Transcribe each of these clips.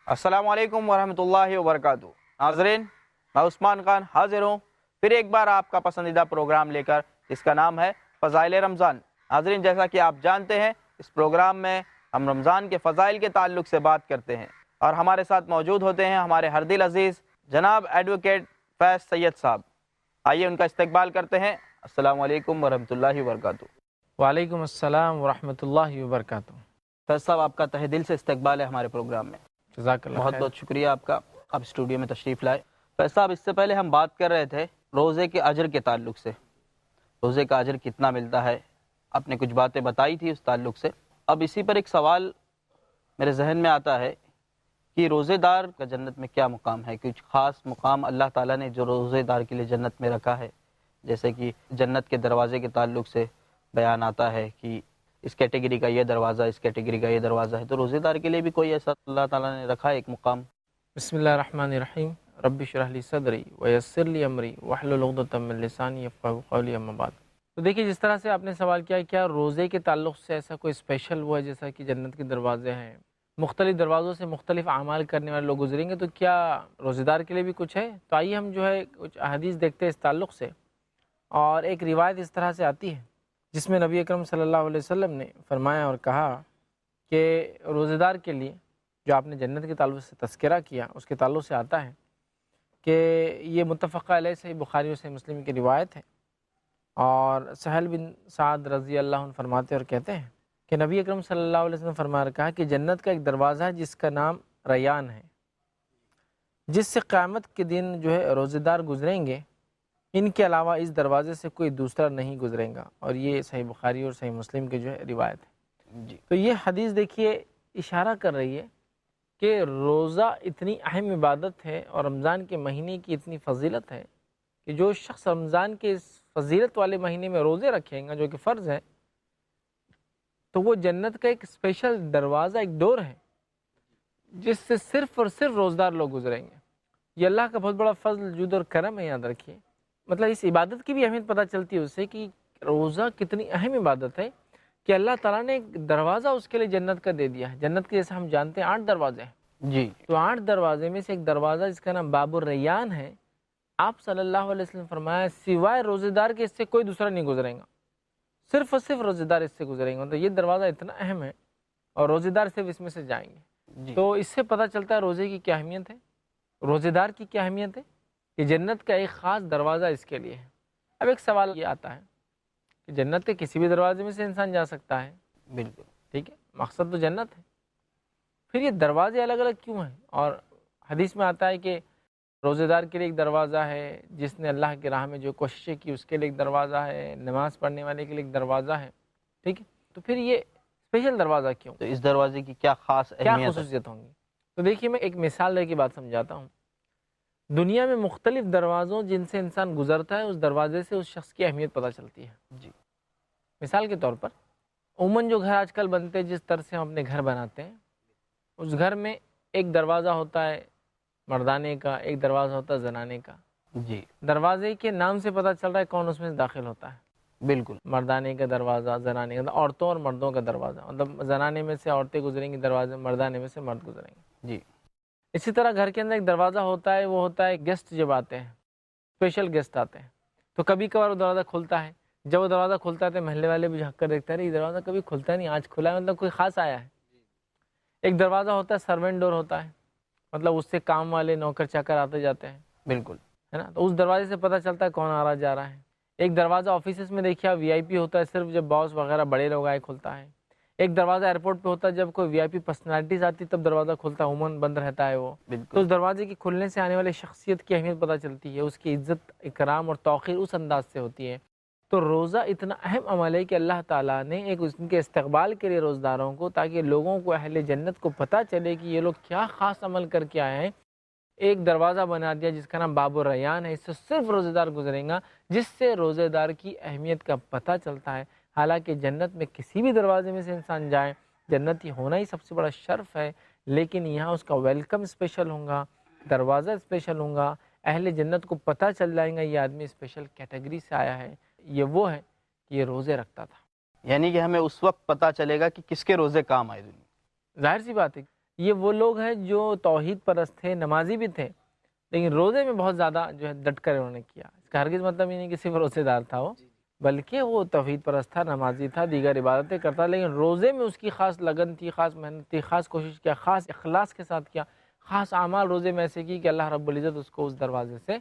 السلام علیکم ورحمۃ اللہ وبرکاتہ۔ ناظرین، میں عثمان خان حاضر ہوں پھر ایک بار آپ کا پسندیدہ پروگرام لے کر، جس کا نام ہے فضائل رمضان۔ ناظرین، جیسا کہ آپ جانتے ہیں، اس پروگرام میں ہم رمضان کے فضائل کے تعلق سے بات کرتے ہیں، اور ہمارے ساتھ موجود ہوتے ہیں ہمارے ہر دل عزیز جناب ایڈوکیٹ فیض سید صاحب۔ آئیے ان کا استقبال کرتے ہیں۔ السلام علیکم ورحمۃ اللہ وبرکاتہ۔ وعلیکم السلام ورحمۃ اللہ وبرکاتہ۔ فیض صاحب، آپ کا تہ دل سے استقبال ہے ہمارے پروگرام میں۔ جزاک اللہ بہت خیر۔ بہت شکریہ آپ کا، آپ اسٹوڈیو میں تشریف لائے۔ فیض صاحب، اس سے پہلے ہم بات کر رہے تھے روزے کے اجر کے تعلق سے، روزے کا اجر کتنا ملتا ہے، آپ نے کچھ باتیں بتائی تھی اس تعلق سے۔ اب اسی پر ایک سوال میرے ذہن میں آتا ہے کہ روزے دار کا جنت میں کیا مقام ہے؟ کچھ خاص مقام اللہ تعالیٰ نے جو روزے دار کے لیے جنت میں رکھا ہے، جیسے کہ جنت کے دروازے کے تعلق سے بیان آتا ہے کہ اس کیٹیگری کا یہ دروازہ، اس کیٹیگری کا یہ دروازہ ہے، تو روزے دار کے لیے بھی کوئی ایسا اللہ تعالیٰ نے رکھا ہے ایک مقام؟ بسم اللہ الرحمن الرحیم۔ رب اشرح لی صدری ویسر لی امری واحلل عقدۃ من لسانی یفقہوا قولی، اما بعد۔ تو دیکھیے، جس طرح سے آپ نے سوال کیا، کیا روزے کے تعلق سے ایسا کوئی اسپیشل ہوا ہے جیسا کہ جنت کے دروازے ہیں، مختلف دروازوں سے مختلف اعمال کرنے والے لوگ گزریں گے، تو کیا روزے دار کے لیے بھی کچھ ہے؟ تو آئیے ہم جو ہے کچھ احادیث دیکھتے ہیں اس تعلق سے، اور ایک روایت اس طرح سے آتی ہے جس میں نبی اکرم صلی اللہ علیہ وسلم نے فرمایا اور کہا کہ روزے دار کے لیے، جو آپ نے جنت کے تعلق سے تذکرہ کیا اس کے تعلق سے آتا ہے کہ یہ متفقہ علیہ صحیح بخاری اور صحیح مسلم کی روایت ہے، اور سہل بن سعد رضی اللہ عنہ فرماتے اور کہتے ہیں کہ نبی اکرم صلی اللہ علیہ وسلم فرمایا کہا کہ جنت کا ایک دروازہ ہے جس کا نام ریان ہے، جس سے قیامت کے دن جو ہے روزے دار گزریں گے، ان کے علاوہ اس دروازے سے کوئی دوسرا نہیں گزرے گا، اور یہ صحیح بخاری اور صحیح مسلم کی جو ہے روایت ہے۔ جی، تو یہ حدیث دیکھیے اشارہ کر رہی ہے کہ روزہ اتنی اہم عبادت ہے اور رمضان کے مہینے کی اتنی فضیلت ہے کہ جو شخص رمضان کے اس فضیلت والے مہینے میں روزے رکھیں گا، جو کہ فرض ہے، تو وہ جنت کا ایک اسپیشل دروازہ، ایک ڈور ہے جس سے صرف اور صرف روزدار لوگ گزریں گے۔ یہ اللہ کا بہت بڑا فضل، جود اور کرم ہے، یاد رکھیے۔ مطلب اس عبادت کی بھی اہمیت پتہ چلتی ہے اس سے کہ روزہ کتنی اہم عبادت ہے کہ اللہ تعالیٰ نے ایک دروازہ اس کے لیے جنت کا دے دیا ہے۔ جنت کے جیسے ہم جانتے ہیں 8 دروازے ہیں، جی، تو 8 دروازے میں سے ایک دروازہ جس کا نام باب الریان ہے، آپ صلی اللہ علیہ وسلم فرمایا سوائے روزے دار کے اس سے کوئی دوسرا نہیں گزرے گا، صرف اور صرف روزے دار اس سے گزریں گے۔ تو یہ دروازہ اتنا اہم ہے اور روزے دار صرف اس میں سے جائیں گے۔ جی، تو اس سے پتہ چلتا ہے روزے کی کیا اہمیت ہے، روزے دار کی کیا اہمیت ہے، کہ جنت کا ایک خاص دروازہ اس کے لیے ہے۔ اب ایک سوال یہ آتا ہے کہ جنت کے کسی بھی دروازے میں سے انسان جا سکتا ہے، بالکل، ٹھیک ہے، مقصد تو جنت ہے، پھر یہ دروازے الگ الگ کیوں ہیں؟ اور حدیث میں آتا ہے کہ روزے دار کے لیے ایک دروازہ ہے، جس نے اللہ کی راہ میں جو کوششیں کی اس کے لیے ایک دروازہ ہے، نماز پڑھنے والے کے لیے ایک دروازہ ہے، ٹھیک ہے، تو پھر یہ اسپیشل دروازہ کیوں، تو اس دروازے کی کیا خاص کیا اہمیت ہے؟ خصوصیت ہوں گی؟ تو دیکھیے، میں ایک مثال دے کے بات سمجھاتا ہوں۔ دنیا میں مختلف دروازوں جن سے انسان گزرتا ہے، اس دروازے سے اس شخص کی اہمیت پتہ چلتی ہے۔ جی، مثال کے طور پر عموماً جو گھر آج کل بنتے ہیں، جس طرح سے ہم اپنے گھر بناتے ہیں، اس گھر میں ایک دروازہ ہوتا ہے مردانے کا، ایک دروازہ ہوتا ہے زنانے کا۔ جی، دروازے کے نام سے پتہ چل رہا ہے کون اس میں سے داخل ہوتا ہے۔ بالکل، مردانے کا دروازہ، زنانے کا، عورتوں اور مردوں کا دروازہ، مطلب زنانے میں سے عورتیں گزریں گی دروازے، مردانے میں سے مرد گزریں گے۔ جی، اسی طرح گھر کے اندر ایک دروازہ ہوتا ہے، وہ ہوتا ہے گیسٹ جب آتے ہیں، اسپیشل گیسٹ آتے ہیں، تو کبھی کبھار وہ دروازہ کھلتا ہے۔ جب وہ دروازہ کھلتا ہے تو محلے والے بھی جھانک کر دیکھتے ہیں، یہ دروازہ کبھی کھلتا نہیں، آج کھلا ہے، مطلب کوئی خاص آیا ہے۔ ایک دروازہ ہوتا ہے سرونٹ ڈور ہوتا ہے، مطلب اس سے کام والے نوکر چاکر آتے جاتے ہیں، بالکل، ہے نا، تو اس دروازے سے پتہ چلتا ہے کون آ رہا جا رہا ہے۔ ایک دروازہ آفیسز میں دیکھیے آپ، VIP ہوتا ہے، صرف جب باس وغیرہ بڑے لوگ آئے کھلتا ہے۔ ایک دروازہ ایئرپورٹ پہ ہوتا ہے، جب کوئی VIP پرسنالٹیز آتی تب دروازہ کھلتا ہے، عموماً بند رہتا ہے وہ۔ تو بالکل، اس دروازے کی کھلنے سے آنے والے شخصیت کی اہمیت پتہ چلتی ہے، اس کی عزت، اکرام اور توقیر اس انداز سے ہوتی ہے۔ تو روزہ اتنا اہم عمل ہے کہ اللہ تعالیٰ نے ایک ان کے استقبال کے لیے روزداروں کو، تاکہ لوگوں کو، اہل جنت کو پتہ چلے کہ یہ لوگ کیا خاص عمل کر کے آئے ہیں، ایک دروازہ بنا دیا جس کا نام باب الریان ہے، اس سے صرف روزے دار گزریں گا، جس سے روزے دار کی اہمیت کا پتہ چلتا ہے۔ حالانکہ جنت میں کسی بھی دروازے میں سے انسان جائے، جنتی ہونا ہی سب سے بڑا شرف ہے، لیکن یہاں اس کا ویلکم اسپیشل ہوگا، دروازہ اسپیشل ہوگا، اہل جنت کو پتہ چل جائے گا یہ آدمی اسپیشل کیٹیگری سے آیا ہے، یہ وہ ہے کہ یہ روزے رکھتا تھا۔ یعنی کہ ہمیں اس وقت پتہ چلے گا کہ کس کے روزے کام آئے دنیا۔ ظاہر سی بات ہے، یہ وہ لوگ ہیں جو توحید پرست تھے، نمازی بھی تھے، لیکن روزے میں بہت زیادہ جو ہے ڈٹ کر انہوں نے کیا۔ اس کا ہرگز مطلب یہ نہیں کہ صرف روزے دار تھا وہ، بلکہ وہ توحید پرست تھا، نمازی تھا، دیگر عبادتیں کرتا، لیکن روزے میں اس کی خاص لگن تھی، خاص محنت تھی، خاص کوشش کیا، خاص اخلاص کے ساتھ کیا، خاص اعمال روزے میں ایسے کی کہ اللہ رب العزت اس کو اس دروازے سے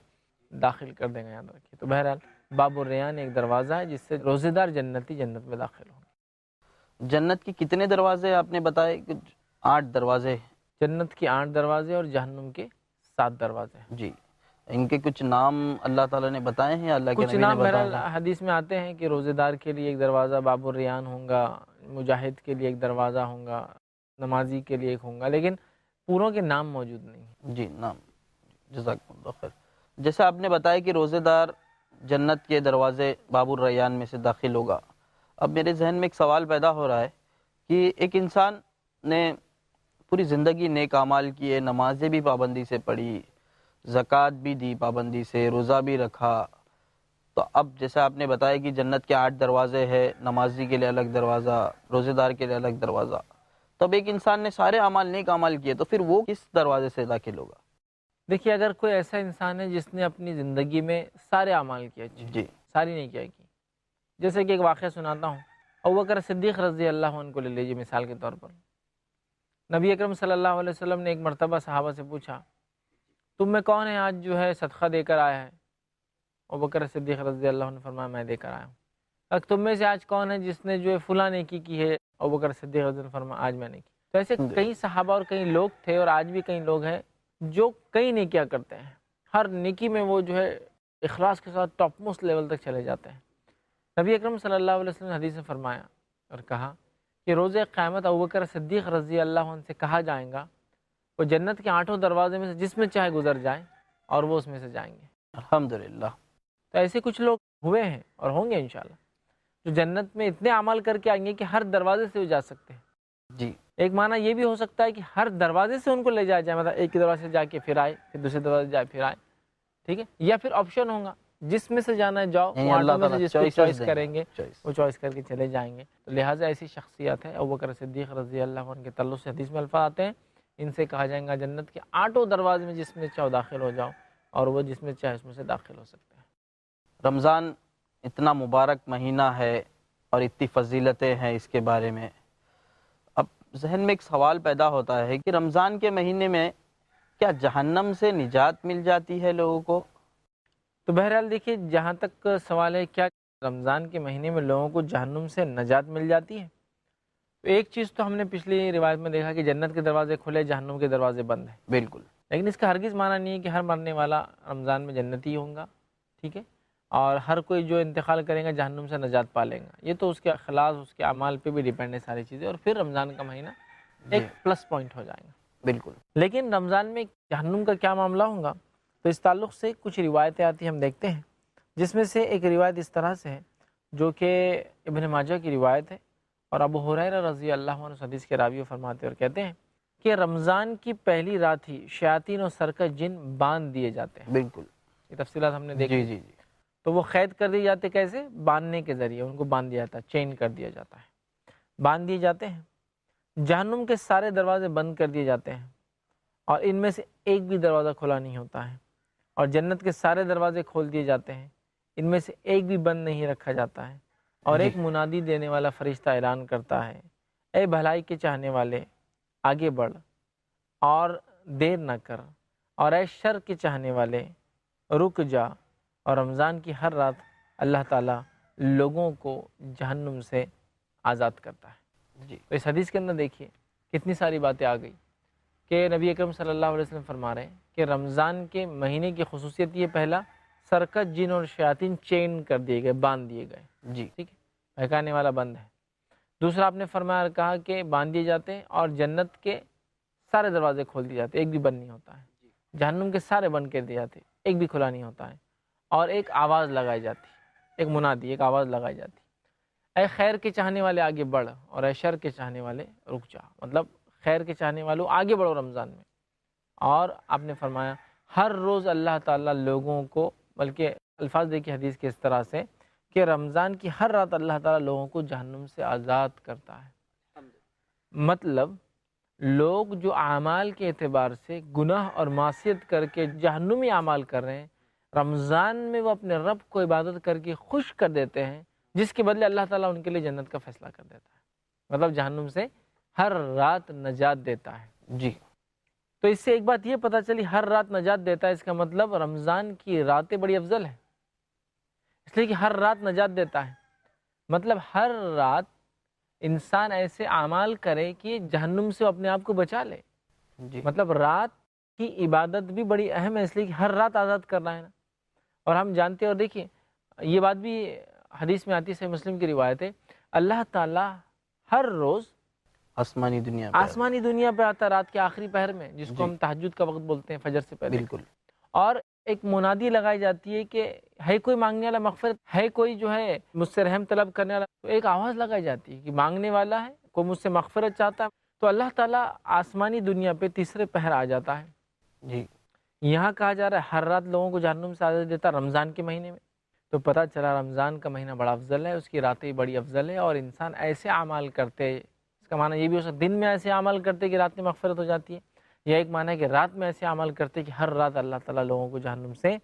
داخل کر دیں گے، یاد رکھیے۔ تو بہرحال باب الریان ایک دروازہ ہے جس سے روزے دار جنتی جنت میں داخل ہوں گے۔ جنت کی کتنے دروازے آپ نے بتائے؟ کچھ 8 دروازے۔ جنت کے 8 دروازے اور جہنم کے 7 دروازے ہیں۔ جی، ان کے کچھ نام اللہ تعالیٰ نے بتائے ہیں یا اللہ کے کچھ نبی نے نام بتائے بہرحال ہیں؟ حدیث میں آتے ہیں کہ روزے دار کے لیے ایک دروازہ باب الریان ہوگا، مجاہد کے لیے ایک دروازہ ہوگا، نمازی کے لیے ایک ہوگا، لیکن پوروں کے نام موجود نہیں ہیں۔ جی، نام، جزاکم اللہ خیر۔ جیسے آپ نے بتایا کہ روزے دار جنت کے دروازے باب الریان میں سے داخل ہوگا، اب میرے ذہن میں ایک سوال پیدا ہو رہا ہے کہ ایک انسان نے پوری زندگی نیک اعمال کیے، نمازیں بھی پابندی سے پڑھی، زکوٰۃ بھی دی پابندی سے، روزہ بھی رکھا، تو اب جیسے آپ نے بتایا کہ جنت کے 8 دروازے ہیں، نمازی کے لیے الگ دروازہ، روزے دار کے لیے الگ دروازہ، تو اب ایک انسان نے سارے اعمال نیک اعمال کیے تو پھر وہ کس دروازے سے داخل ہوگا؟ دیکھیے، اگر کوئی ایسا انسان ہے جس نے اپنی زندگی میں سارے اعمال کیے، اچھے، جی ساری نہیں کیا کی، جیسے کہ ایک واقعہ سناتا ہوں، ابوبکر صدیق رضی اللہ عنہ کو لے لیجیے مثال کے طور پر۔ نبی اکرم صلی اللہ علیہ وسلم نے ایک مرتبہ صحابہ سے پوچھا، تم میں کون ہے آج جو ہے صدقہ دے کر آیا ہے؟ ابوبکر صدیق رضی اللہ عنہ نے فرمایا، میں دے کر آیا ہوں۔ اب تم میں سے آج کون ہے جس نے جو ہے فلاں نیکی کی ہے؟ ابوبکر صدیق رضی اللہ عنہ نے فرمایا، آج میں نے کی۔ تو ایسے کئی صحابہ اور کئی لوگ تھے، اور آج بھی کئی لوگ ہیں جو کئی نیکیاں کرتے ہیں، ہر نیکی میں وہ جو ہے اخلاص کے ساتھ ٹاپ موسٹ لیول تک چلے جاتے ہیں۔ نبی اکرم صلی اللہ علیہ وسلم نے حدیث میں فرمایا اور کہا کہ روز قیامت ابوبکر صدیق رضی اللہ عنہ سے کہا جائے گا، وہ جنت کے 8 دروازے میں سے جس میں چاہے گزر جائیں اور وہ اس میں سے جائیں گے۔ الحمدللہ۔ تو ایسے کچھ لوگ ہوئے ہیں اور ہوں گے انشاءاللہ، جو جنت میں اتنے اعمال کر کے آئیں گے کہ ہر دروازے سے وہ جا سکتے ہیں۔ جی، ایک معنی یہ بھی ہو سکتا ہے کہ ہر دروازے سے ان کو لے جایا جائے، مطلب ایک دروازے سے جا کے پھر آئے، پھر دوسرے دروازے سے جائے پھر آئے، ٹھیک ہے، یا پھر آپشن ہوگا جس میں سے جانا ہے جاؤ، یعنی وہ اللہ 8 میں سے تعالیٰ جس کو choices چوائس دیں گے، کریں گے choice۔ وہ چوائس کر کے چلے جائیں گے۔ تو لہٰذا ایسی شخصیت ہے ابوبکر صدیق رضی اللہ عنہ کے تعلق سے حدیث میں الفاظ آتے ہیں، ان سے کہا جائے گا جنت کے 8 دروازے میں جس میں چاہو داخل ہو جاؤ، اور وہ جس میں چاہے اس میں سے داخل ہو سکتے ہیں۔ رمضان اتنا مبارک مہینہ ہے اور اتنی فضیلتیں ہیں اس کے بارے میں، اب ذہن میں ایک سوال پیدا ہوتا ہے کہ رمضان کے مہینے میں کیا جہنم سے نجات مل جاتی ہے لوگوں کو؟ تو بہرحال دیکھیے، جہاں تک سوال ہے کیا رمضان کے مہینے میں لوگوں کو جہنم سے نجات مل جاتی ہے، تو ایک چیز تو ہم نے پچھلی روایت میں دیکھا کہ جنت کے دروازے کھلے، جہنم کے دروازے بند ہیں، بالکل، لیکن اس کا ہرگز معنی نہیں ہے کہ ہر مرنے والا رمضان میں جنتی ہوگا، ٹھیک ہے، اور ہر کوئی جو انتقال کرے گا جہنم سے نجات پا لے گا۔ یہ تو اس کے اخلاص، اس کے اعمال پہ بھی ڈیپینڈ ہے ساری چیزیں، اور پھر رمضان کا مہینہ ایک پلس پوائنٹ ہو جائے گا۔ بالکل۔ لیکن رمضان میں جہنم کا کیا معاملہ ہوگا، تو اس تعلق سے کچھ روایتیں آتی ہیں، ہم دیکھتے ہیں، جس میں سے ایک روایت اس طرح سے ہے جو کہ ابن ماجہ کی روایت ہے، اور ابو ہریرہ رضی اللہ عنہ حدیث کے راوی فرماتے اور کہتے ہیں کہ رمضان کی پہلی رات ہی شیاطین اور سرکش جن باندھ دیے جاتے ہیں۔ بالکل، یہ تفصیلات ہم نے دیکھی۔ جی جی جی، تو وہ قید کر دیے جاتے، کیسے؟ باندھنے کے ذریعے ان کو باندھ دیا جاتا ہے، چین کر دیا جاتا ہے، باندھ دیے جاتے ہیں۔ جہنم کے سارے دروازے بند کر دیے جاتے ہیں، اور ان میں سے ایک بھی دروازہ کھلا نہیں ہوتا ہے، اور جنت کے سارے دروازے کھول دیے جاتے ہیں، ان میں سے ایک بھی بند نہیں رکھا جاتا ہے، اور ایک منادی دینے والا فرشتہ اعلان کرتا ہے، اے بھلائی کے چاہنے والے آگے بڑھ اور دیر نہ کر، اور اے شر کے چاہنے والے رک جا۔ اور رمضان کی ہر رات اللہ تعالیٰ لوگوں کو جہنم سے آزاد کرتا ہے۔ جی، تو اس حدیث کے اندر دیکھیے کتنی ساری باتیں آ گئی کہ نبی اکرم صلی اللہ علیہ وسلم فرما رہے ہیں کہ رمضان کے مہینے کی خصوصیت یہ، پہلا، سرکش جن اور شیاطین چین کر دیے گئے، باندھ دیے گئے، جی، ٹھیک ہے، بہکانے والا بند ہے۔ دوسرا آپ نے فرمایا کہا کہ باندھ دیے جاتے ہیں، اور جنت کے سارے دروازے کھول دیے جاتے ہیں، ایک بھی بند نہیں ہوتا ہے۔ جہنم کے سارے بند کر دیے جاتے ہیں، ایک بھی کھلا نہیں ہوتا ہے، اور ایک آواز لگائی جاتی، ایک منادی، ایک آواز لگائی جاتی، اے خیر کے چاہنے والے آگے بڑھ، اور اے شر کے چاہنے والے رک جا۔ مطلب خیر کے چاہنے والوں آگے بڑھو رمضان میں۔ اور آپ نے فرمایا ہر روز اللہ تعالیٰ لوگوں کو، بلکہ الفاظ دیکھیے حدیث کے اس طرح سے کہ رمضان کی ہر رات اللہ تعالیٰ لوگوں کو جہنم سے آزاد کرتا ہے۔ مطلب لوگ جو اعمال کے اعتبار سے گناہ اور معصیت کر کے جہنمی اعمال کر رہے ہیں، رمضان میں وہ اپنے رب کو عبادت کر کے خوش کر دیتے ہیں، جس کے بدلے اللہ تعالیٰ ان کے لیے جنت کا فیصلہ کر دیتا ہے، مطلب جہنم سے ہر رات نجات دیتا ہے۔ جی تو اس سے ایک بات یہ پتہ چلی، ہر رات نجات دیتا ہے، اس کا مطلب رمضان کی راتیں بڑی افضل ہیں، اس لیے کہ ہر رات نجات دیتا ہے، مطلب ہر رات انسان ایسے اعمال کرے کہ جہنم سے اپنے آپ کو بچا لے۔ جی مطلب رات کی عبادت بھی بڑی اہم ہے، اس لیے کہ ہر رات آزاد کرنا ہے نا۔ اور ہم جانتے ہیں، اور دیکھیں یہ بات بھی حدیث میں آتی ہے، صحیح مسلم کی روایت ہے، اللہ تعالیٰ ہر روز آسمانی دنیا پہ آتا ہے رات کے آخری پہر میں، جس کو ہم تہجد کا وقت بولتے ہیں، فجر سے پہلے۔ بالکل۔ اور ایک منادی لگائی جاتی ہے کہ ہے کوئی مانگنے والا مغفرت، ہے کوئی جو ہے مجھ سے رحم طلب کرنے والا، تو ایک آواز لگائی جاتی ہے کہ مانگنے والا ہے، کوئی مجھ سے مغفرت چاہتا ہے، تو اللہ تعالیٰ آسمانی دنیا پہ تیسرے پہر آ جاتا ہے۔ جی یہاں کہا جا رہا ہے ہر رات لوگوں کو جہنم سے آزادی دیتا رمضان کے مہینے میں، تو پتہ چلا رمضان کا مہینہ بڑا افضل ہے، اس کی راتیں بڑی افضل ہے، اور انسان ایسے اعمال کرتے، اس کا معنی یہ بھی ہو سکتا ہے دن میں ایسے عمل کرتے کہ رات میں مغفرت ہو جاتی ہے، یا ایک معنی ہے کہ رات میں ایسے عمل کرتے کہ ہر رات اللہ تعالیٰ لوگوں کو جہنم سے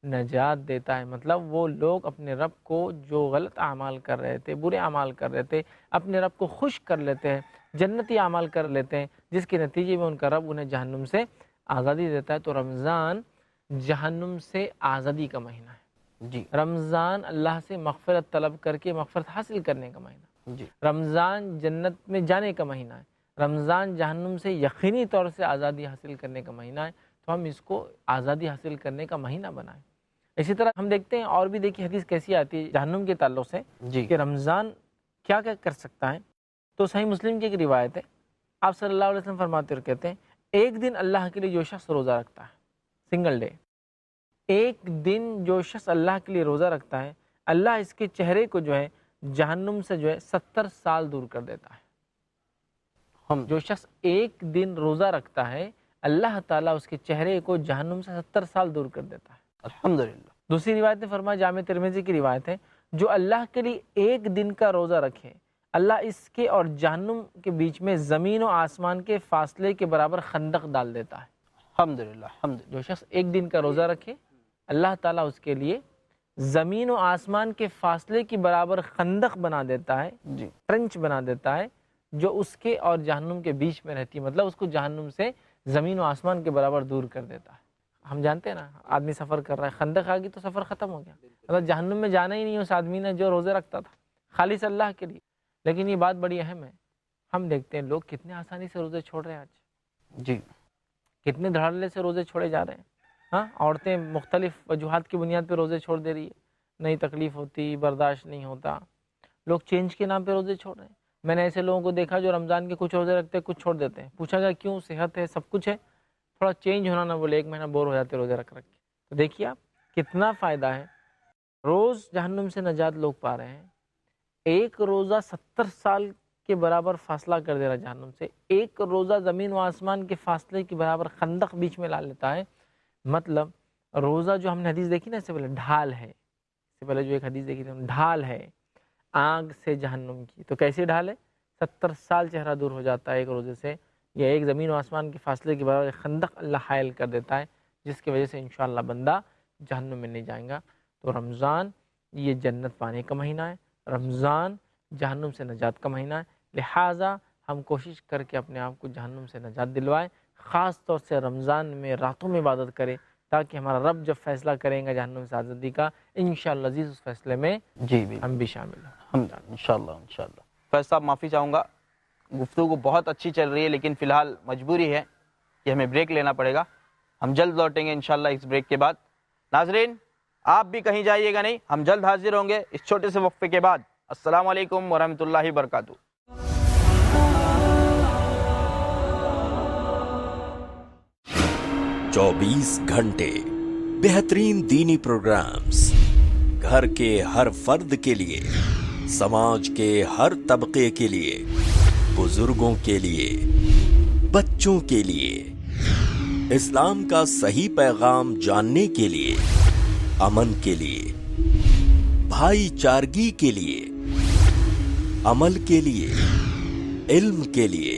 نجات دیتا ہے۔ مطلب وہ لوگ اپنے رب کو جو غلط اعمال کر رہے تھے، برے اعمال کر رہے تھے، اپنے رب کو خوش کر لیتے ہیں، جنتی اعمال کر لیتے ہیں، جس کے نتیجے میں ان کا رب انہیں جہنم سے آزادی دیتا ہے۔ تو رمضان جہنم سے آزادی کا مہینہ ہے۔ جی رمضان اللہ سے مغفرت طلب کر کے مغفرت حاصل کرنے کا مہینہ، جی رمضان جنت میں جانے کا مہینہ ہے، رمضان جہنم سے یقینی طور سے آزادی حاصل کرنے کا مہینہ ہے۔ تو ہم اس کو آزادی حاصل کرنے کا مہینہ بنائیں۔ اسی طرح ہم دیکھتے ہیں اور بھی، دیکھیے حدیث کیسی آتی ہے جہنم کے تعلق سے جی کہ رمضان کیا کیا کر سکتا ہے۔ تو صحیح مسلم کی ایک روایت ہے، آپ صلی اللہ علیہ وسلم فرماتے اور کہتے ہیں، ایک دن اللہ کے لیے جو شخص روزہ رکھتا ہے، سنگل ڈے، ایک دن جو شخص اللہ کے لیے روزہ رکھتا ہے، اللہ اس کے چہرے کو جو ہے جہنم سے جو ہے 70 سال دور کر دیتا ہے۔ جو شخص ایک دن روزہ رکھتا ہے، اللہ تعالیٰ اس کے چہرے کو جہنم سے 70 سال دور کر دیتا ہے۔ الحمدللہ۔ دوسری روایت نے فرمایا، جامع ترمذی کی روایت ہے، جو اللہ کے لیے ایک دن کا روزہ رکھے، اللہ اس کے اور جہنم کے بیچ میں زمین و آسمان کے فاصلے کے برابر خندق ڈال دیتا ہے۔ الحمدللہ الحمدللہ۔ جو شخص ایک دن کا روزہ رکھے، اللہ تعالیٰ اس کے لیے زمین و آسمان کے فاصلے کی برابر خندق بنا دیتا ہے، جی ٹرنچ بنا دیتا ہے، جو اس کے اور جہنم کے بیچ میں رہتی ہے، مطلب اس کو جہنم سے زمین و آسمان کے برابر دور کر دیتا ہے۔ ہم جانتے ہیں نا، آدمی سفر کر رہا ہے، خندق آ گئی تو سفر ختم ہو گیا، مطلب جہنم میں جانا ہی نہیں اس آدمی نے جو روزے رکھتا تھا خالص اللہ کے لیے۔ لیکن یہ بات بڑی اہم ہے، ہم دیکھتے ہیں لوگ کتنے آسانی سے روزے چھوڑ رہے ہیں آج، جی کتنے دھڑلے سے روزے چھوڑے جا رہے ہیں۔ ہاں، عورتیں مختلف وجوہات کی بنیاد پہ روزے چھوڑ دے رہی ہے، نئی تکلیف ہوتی، برداشت نہیں ہوتا، لوگ چینج کے نام پہ روزے چھوڑ رہے ہیں۔ میں نے ایسے لوگوں کو دیکھا جو رمضان کے کچھ روزے رکھتے ہیں، کچھ چھوڑ دیتے ہیں، پوچھا گیا کیوں؟ صحت ہے، سب کچھ ہے، تھوڑا چینج ہونا نہ، بولے ایک مہینہ بور ہو جاتے روزے رکھ کے۔ تو دیکھیے آپ کتنا فائدہ ہے، روز جہنم سے نجات لوگ پا رہے ہیں۔ ایک روزہ 70 سال کے برابر فاصلہ کر دے رہا جہنم سے، ایک روزہ زمین و آسمان کے فاصلے کے برابر خندق بیچ میں لا لیتا ہے۔ مطلب روزہ جو ہم نے حدیث دیکھی نا اس سے پہلے، ڈھال ہے، اس سے پہلے جو ایک حدیث دیکھی تھی، ڈھال ہے آگ سے جہنم کی۔ تو کیسی ڈھال ہے؟ 70 سال چہرہ دور ہو جاتا ہے ایک روزے سے، یا ایک زمین و آسمان کے فاصلے کے برابر خندق اللہ حائل کر دیتا ہے، جس کی وجہ سے انشاءاللہ بندہ جہنم میں نہیں جائے گا۔ تو رمضان یہ جنت پانے کا مہینہ ہے، رمضان جہنم سے نجات کا مہینہ ہے، لہٰذا ہم کوشش کر کے اپنے آپ کو جہنم سے نجات دلوائیں، خاص طور سے رمضان میں راتوں میں عبادت کریں، تاکہ ہمارا رب جب فیصلہ کریں گا جہنم سے آزادی کا، انشاءاللہ عزیز اس فیصلے میں جی ہم بھی شامل ہوں۔ انشاءاللہ انشاءاللہ۔ فیض صاحب معافی چاہوں گا، گفتگو بہت اچھی چل رہی ہے، لیکن فی الحال مجبوری ہے کہ ہمیں بریک لینا پڑے گا، ہم جلد لوٹیں گے انشاءاللہ اس بریک کے بعد۔ ناظرین آپ بھی کہیں جائیے گا نہیں، ہم جلد حاضر ہوں گے اس چھوٹے سے وقفے کے بعد۔ السلام علیکم ورحمۃ اللہ وبرکاتہ۔ 24 گھنٹے بہترین دینی پروگرامز، گھر کے ہر فرد کے لیے، سماج کے ہر طبقے کے لیے، بزرگوں کے لیے، بچوں کے لیے، اسلام کا صحیح پیغام جاننے کے لیے، امن کے لیے، بھائی چارگی کے لیے، عمل کے لیے، علم کے لیے،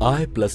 iPlus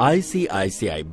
ICICI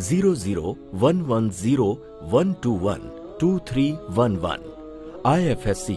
001101212311, IFSC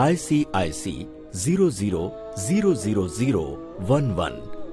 ICIC 00000011,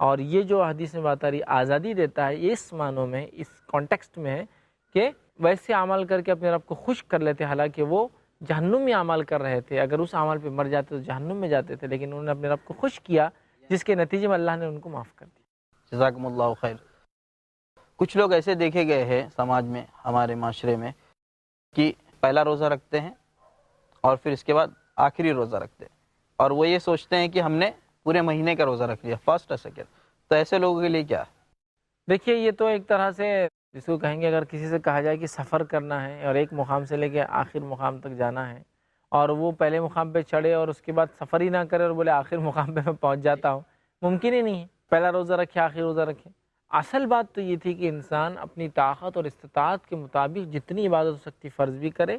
اور یہ جو حدیث میں بات آ رہی آزادی دیتا ہے، یہ اس معنوں میں، اس کانٹیکسٹ میں ہے کہ ویسے عمل کر کے اپنے رب کو خوش کر لیتے، حالانکہ وہ جہنم میں عمل کر رہے تھے، اگر اس عمل پہ مر جاتے تو جہنم میں جاتے تھے، لیکن انہوں نے اپنے رب کو خوش کیا، جس کے نتیجے میں اللہ نے ان کو معاف کر دیا۔ جزاکم اللہ خیر۔ کچھ لوگ ایسے دیکھے گئے ہیں سماج میں، ہمارے معاشرے میں، کہ پہلا روزہ رکھتے ہیں اور پھر اس کے بعد آخری روزہ رکھتے ہیں، اور وہ یہ سوچتے ہیں کہ ہم نے پورے مہینے کا روزہ رکھ لیا، فرسٹ اور سیکنڈ۔ تو ایسے لوگوں کے لیے کیا ہے؟ دیکھیے یہ تو ایک طرح سے جس کو کہیں گے، اگر کسی سے کہا جائے کہ سفر کرنا ہے اور ایک مقام سے لے کے آخر مقام تک جانا ہے، اور وہ پہلے مقام پہ چڑھے اور اس کے بعد سفر ہی نہ کرے اور بولے آخر مقام پہ میں پہنچ جاتا ہوں، ممکن ہی نہیں ہے۔ پہلا روزہ رکھے، آخر روزہ رکھے۔ اصل بات تو یہ تھی کہ انسان اپنی طاقت اور استطاعت کے مطابق جتنی عبادت ہو سکتی فرض بھی کرے۔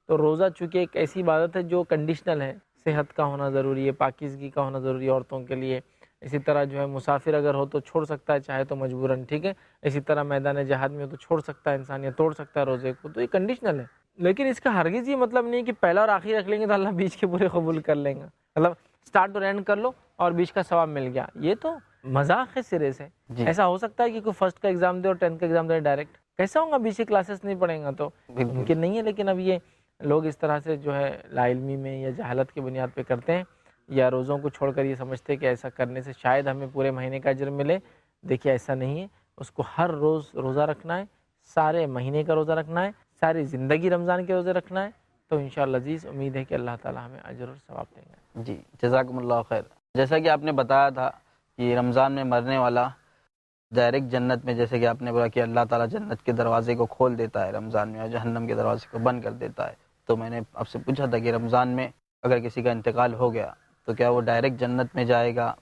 تو روزہ چونکہ ایک ایسی عبادت ہے جو کنڈیشنل ہے، صحت کا ہونا ضروری ہے، پاکیزگی کا ہونا ضروری ہے عورتوں کے لیے، اسی طرح جو ہے مسافر اگر ہو تو چھوڑ سکتا ہے چاہے تو مجبوراً، ٹھیک ہے، اسی طرح میدان جہاد میں ہو تو چھوڑ سکتا ہے انسان یا توڑ سکتا ہے روزے کو، تو یہ کنڈیشنل ہے۔ لیکن اس کا ہرگز یہ مطلب نہیں کہ پہلا اور آخری رکھ لیں گے تو اللہ بیچ کے پورے قبول کر لیں گا، مطلب سٹارٹ اور اینڈ کر لو اور بیچ کا ثواب مل گیا، یہ تو مذاق ہے سرے سے۔ ایسا ہو سکتا ہے کہ کوئی فرسٹ کا ایگزام دے اور 10th کا ایگزام دے ڈائریکٹ، کیسا ہوگا؟ بیچ کی کلاسز نہیں پڑھیں گا تو ممکن نہیں ہے۔ لیکن اب یہ لوگ اس طرح سے جو ہے لا علمی میں یا جہالت کی بنیاد پہ کرتے ہیں، یا روزوں کو چھوڑ کر یہ سمجھتے ہیں کہ ایسا کرنے سے شاید ہمیں پورے مہینے کا اجر ملے۔ دیکھیے ایسا نہیں ہے، اس کو ہر روز روزہ رکھنا ہے، سارے مہینے کا روزہ رکھنا ہے، ساری زندگی رمضان کے روزے رکھنا ہے، تو انشاءاللہ عزیز امید ہے کہ اللہ تعالی ہمیں اجر اور ثواب دیں گے۔ جی جزاکم اللہ خیر۔ جیسا کہ آپ نے بتایا تھا کہ رمضان میں مرنے والا ڈائریکٹ جنت میں، جیسے کہ آپ نے بولا کہ اللہ تعالیٰ جنت کے دروازے کو کھول دیتا ہے رمضان میں اور جہنم کے دروازے کو بند کر دیتا ہے، تو میں نے آپ سے پوچھا تھا کہ رمضان میں اگر کسی کا انتقال ہو گیا تو کیا وہ ڈائریکٹ جنت میں جائے گا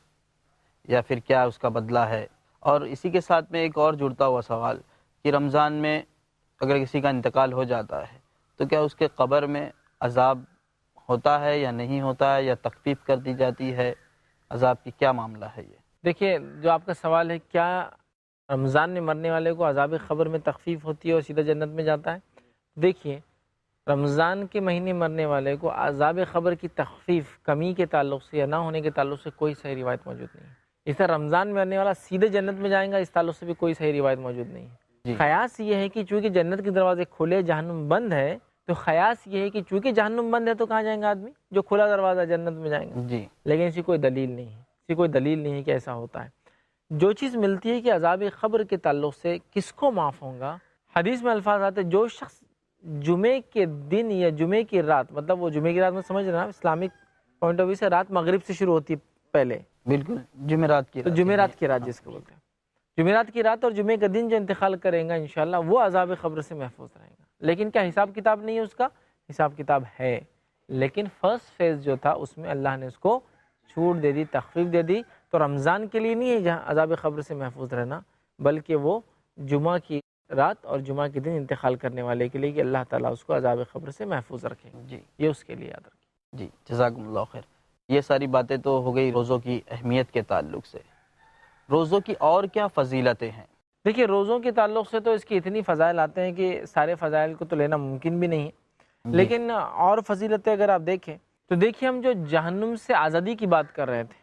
یا پھر کیا اس کا بدلہ ہے؟ اور اسی کے ساتھ میں ایک اور جڑتا ہوا سوال کہ رمضان میں اگر کسی کا انتقال ہو جاتا ہے تو کیا اس کے قبر میں عذاب ہوتا ہے یا نہیں ہوتا ہے، یا تخفیف کر دی جاتی ہے؟ عذاب کی کیا معاملہ ہے یہ؟ دیکھیے جو آپ کا سوال ہے کیا رمضان میں مرنے والے کو عذاب قبر میں تخفیف ہوتی ہے اور سیدھا جنت میں جاتا ہے؟ دیکھیے رمضان کے مہینے مرنے والے کو عذاب قبر کی تخفیف کمی کے تعلق سے یا نہ ہونے کے تعلق سے کوئی صحیح روایت موجود نہیں ہے۔ اس طرح رمضان میں مرنے والا سیدھے جنت میں جائیں گا، اس تعلق سے بھی کوئی صحیح روایت موجود نہیں ہے۔ قیاس یہ ہے کہ چونکہ جنت کے دروازے کھلے جہنم بند ہے، تو قیاس یہ ہے کہ چونکہ جہنم بند ہے تو کہاں جائیں گا آدمی؟ جو کھلا دروازہ جنت میں جائیں گے۔ لیکن اسی کوئی دلیل نہیں ہے، اسی کوئی دلیل نہیں ہے کہ ایسا ہوتا ہے۔ جو چیز ملتی ہے کہ عذاب قبر کے تعلق سے کس کو معاف ہوگا، حدیث میں الفاظ آتے ہیں جو شخص جمعے کے دن یا جمعے کی رات، مطلب وہ جمعے کی رات میں سمجھ رہے ہیں اسلامک پوائنٹ آف ویو سے، رات مغرب سے شروع ہوتی ہے پہلے، بالکل جمعرات کی تو جمعرات کی رات جس کو بولتے ہیں، جمعرات کی رات اور جمعے کا دن جو انتقال کرے گا انشاءاللہ وہ عذاب قبر سے محفوظ رہے گا۔ لیکن کیا حساب کتاب نہیں ہے اس کا؟ حساب کتاب ہے، لیکن فرسٹ فیز جو تھا اس میں اللہ نے اس کو چھوٹ دے دی، تخفیف دے دی۔ تو رمضان کے لیے نہیں ہے جہاں عذاب قبر سے محفوظ رہنا، بلکہ وہ جمعہ کی رات اور جمعہ کے دن انتقال کرنے والے کے لیے کہ اللہ تعالیٰ اس کو عذاب قبر سے محفوظ رکھے، یہ اس کے لیے یاد رکھیں۔ جی جزاکم اللہ خیر۔ یہ ساری باتیں تو ہو گئی روزوں کی اہمیت کے تعلق سے، روزوں کی اور کیا فضیلتیں ہیں؟ دیکھیے روزوں کے تعلق سے تو اس کی اتنی فضائل آتے ہیں کہ سارے فضائل کو تو لینا ممکن بھی نہیں ہے، لیکن اور فضیلتیں اگر آپ دیکھیں تو دیکھیے ہم جو جہنم سے آزادی کی بات کر رہے تھے،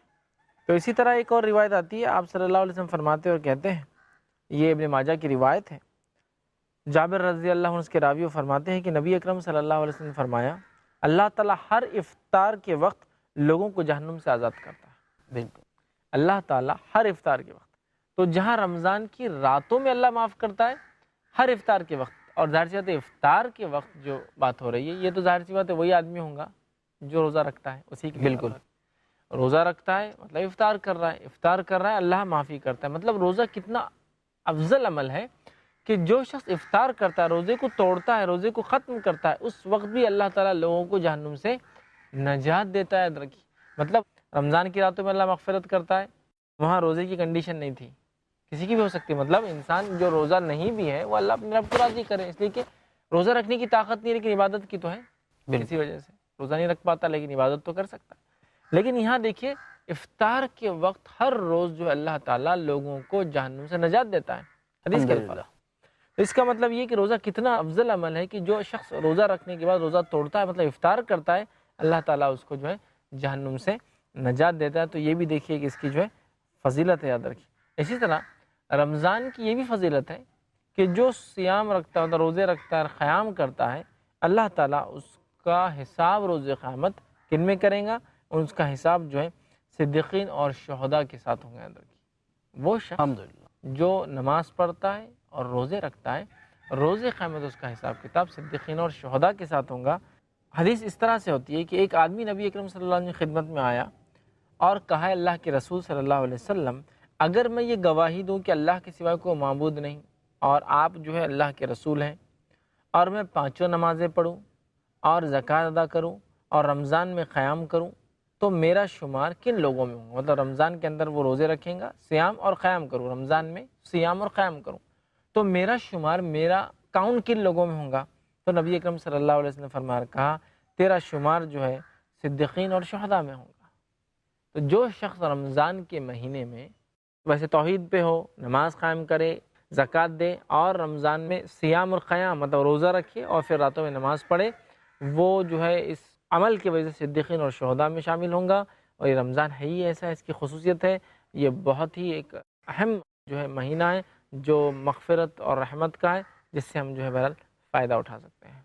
تو اسی طرح ایک اور روایت آتی ہے، آپ صلی اللہ علیہ وسلم فرماتے اور کہتے ہیں، یہ ابن ماجہ کی روایت ہے، جابر رضی اللہ عنہ اس کے راوی فرماتے ہیں کہ نبی اکرم صلی اللہ علیہ وسلم نے فرمایا اللہ تعالیٰ ہر افطار کے وقت لوگوں کو جہنم سے آزاد کرتا ہے۔ بالکل اللہ تعالیٰ ہر افطار کے وقت، تو جہاں رمضان کی راتوں میں اللہ معاف کرتا ہے، ہر افطار کے وقت، اور ظاہر سی بات ہے افطار کے وقت جو بات ہو رہی ہے یہ تو ظاہر سی بات ہے وہی آدمی ہوگا جو روزہ رکھتا ہے، اسی کے بالکل روزہ رکھتا ہے مطلب افطار کر رہا ہے، افطار کر رہا ہے اللہ معافی کرتا ہے۔ مطلب روزہ کتنا افضل عمل ہے کہ جو شخص افطار کرتا ہے، روزے کو توڑتا ہے، روزے کو ختم کرتا ہے، اس وقت بھی اللہ تعالیٰ لوگوں کو جہنم سے نجات دیتا ہے۔ یاد رکھیے مطلب رمضان کی راتوں میں اللہ مغفرت کرتا ہے، وہاں روزے کی کنڈیشن نہیں تھی، کسی کی بھی ہو سکتی، مطلب انسان جو روزہ نہیں بھی ہے وہ اللہ اپنے رب کو راضی کرے، اس لیے کہ روزہ رکھنے کی طاقت نہیں لیکن عبادت کی تو ہے، اسی وجہ سے روزہ نہیں رکھ پاتا لیکن عبادت تو کر سکتا ہے۔ لیکن یہاں دیکھیے افطار کے وقت ہر روز جو اللہ تعالیٰ لوگوں کو جہنم سے نجات دیتا ہے، حدیث کے الفاظ۔ تو اس کا مطلب یہ کہ روزہ کتنا افضل عمل ہے کہ جو شخص روزہ رکھنے کے بعد روزہ توڑتا ہے، مطلب افطار کرتا ہے، اللہ تعالیٰ اس کو جو ہے جہنم سے نجات دیتا ہے۔ تو یہ بھی دیکھیے کہ اس کی جو ہے فضیلت ہے، یاد رکھیے۔ اسی طرح رمضان کی یہ بھی فضیلت ہے کہ جو سیام رکھتا ہے، روزے رکھتا ہے اور قیام کرتا ہے، اللہ تعالیٰ اس کا حساب روز قیامت کن میں کریں گا؟ اس کا حساب جو ہے صدیقین اور شہداء کے ساتھ ہوں گے، یاد رکھیے۔ وہ شخص الحمدللہ جو نماز پڑھتا ہے اور روزے رکھتا ہے، روز قیامت اس کا حساب کتاب صدیقین اور شہداء کے ساتھ ہوں گا۔ حدیث اس طرح سے ہوتی ہے کہ ایک آدمی نبی اکرم صلی اللہ علیہ وسلم کی خدمت میں آیا اور کہا، اللہ کے رسول صلی اللہ علیہ وسلم، اگر میں یہ گواہی دوں کہ اللہ کے سوا کوئی معبود نہیں اور آپ جو ہے اللہ کے رسول ہیں، اور میں 5 نمازیں پڑھوں اور زکوٰۃ ادا کروں اور رمضان میں قیام کروں، تو میرا شمار کن لوگوں میں ہوگا؟ مطلب رمضان کے اندر وہ روزے رکھیں گا، سیام اور قیام کروں، رمضان میں سیام اور قیام کروں، تو میرا شمار، میرا کاؤنٹ کن لوگوں میں ہوگا؟ تو نبی اکرم صلی اللہ علیہ وسلم نے فرمایا، کہا تیرا شمار جو ہے صدیقین اور شہداء میں ہوگا۔ تو جو شخص رمضان کے مہینے میں ویسے توحید پہ ہو، نماز قائم کرے، زکوٰۃ دے اور رمضان میں سیام اور قیام مطلب روزہ رکھے اور پھر راتوں میں نماز پڑھے، وہ جو ہے اس عمل کی وجہ سے صدیقین اور شہداء میں شامل ہوں گا۔ اور یہ رمضان ہے ہی ایسا، اس کی خصوصیت ہے، یہ بہت ہی ایک اہم جو ہے مہینہ ہے جو مغفرت اور رحمت کا ہے، جس سے ہم جو ہے بہرحال فائدہ اٹھا سکتے ہیں۔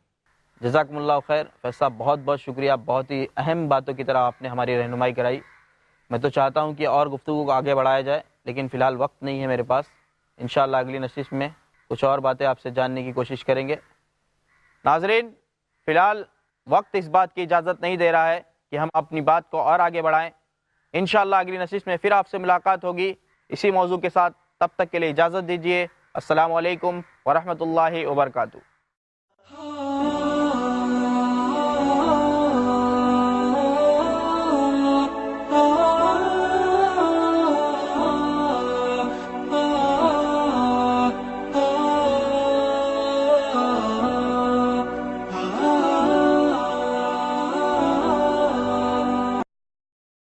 جزاکم اللہ خیر فیض صاحب، بہت بہت شکریہ، بہت ہی اہم باتوں کی طرح آپ نے ہماری رہنمائی کرائی۔ میں تو چاہتا ہوں کہ اور گفتگو کو آگے بڑھایا جائے، لیکن فی الحال وقت نہیں ہے میرے پاس۔ انشاءاللہ اگلی نشست میں کچھ اور باتیں آپ سے جاننے کی کوشش کریں گے۔ ناظرین، فی الحال وقت اس بات کی اجازت نہیں دے رہا ہے کہ ہم اپنی بات کو اور آگے بڑھائیں۔ انشاءاللہ اگلی نشست میں پھر آپ سے ملاقات ہوگی اسی موضوع کے ساتھ، تب تک کے لیے اجازت دیجیے۔ السلام علیکم ورحمۃ اللہ وبرکاتہ۔